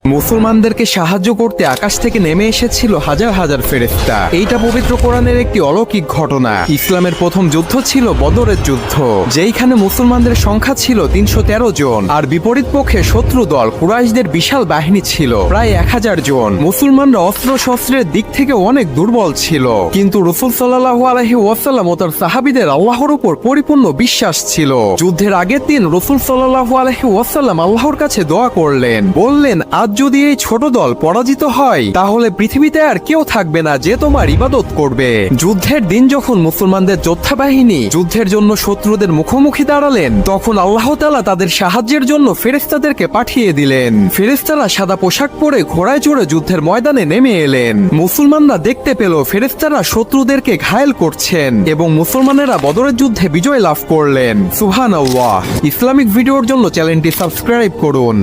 মুসলমানদেরকে সাহায্য করতে আকাশ থেকে নেমে এসেছিল হাজার হাজার ফেরেশতা। এইটা পবিত্র কোরআনের একটি অলৌকিক ঘটনা। ইসলামের প্রথম যুদ্ধ ছিল বদরের যুদ্ধ, যেইখানে মুসলমানদের সংখ্যা ছিল ৩১৩ জন, আর বিপরীত পক্ষে শত্রু দল কুরাইশদের বিশাল বাহিনী ছিল প্রায় ১০০০ জন। মুসলমানরা অস্ত্র শস্ত্রের দিক থেকে অনেক দুর্বল ছিল, কিন্তু রাসূল সাল্লাল্লাহু আলাইহি ওয়াসাল্লাম ও তার সাহাবীদের আল্লাহর উপর পরিপূর্ণ বিশ্বাস ছিল। যুদ্ধের আগের দিন রাসূল সাল্লাল্লাহু আলাইহি ওয়াসাল্লাম আল্লাহর কাছে দোয়া করলেন, বললেন, আজ যদি এই ছোট দল পরাজিত হয় তাহলে পৃথিবীতে আর কেউ থাকবে না যে তোমার ইবাদত করবে। যুদ্ধের দিন যখন মুসলমানদের যোদ্ধা বাহিনী যুদ্ধের জন্য শত্রুদের মুখোমুখি দাঁড়ালেন, তখন আল্লাহ তাআলা তাদের সাহায্যের জন্য ফেরেশতাদেরকে পাঠিয়ে দিলেন। ফেরেশতারা সাদা পোশাক পরে ঘোড়ায় চড়ে যুদ্ধের ময়দানে নেমে এলেন। মুসলমানরা দেখতে পেল ফেরেশতারা শত্রুদেরকে ঘায়েল করছেন এবং মুসলমানেরা বদরের যুদ্ধে বিজয় লাভ করলেন। সুবহানাল্লাহ। ইসলামিক ভিডিওর জন্য চ্যানেলটি সাবস্ক্রাইব করুন।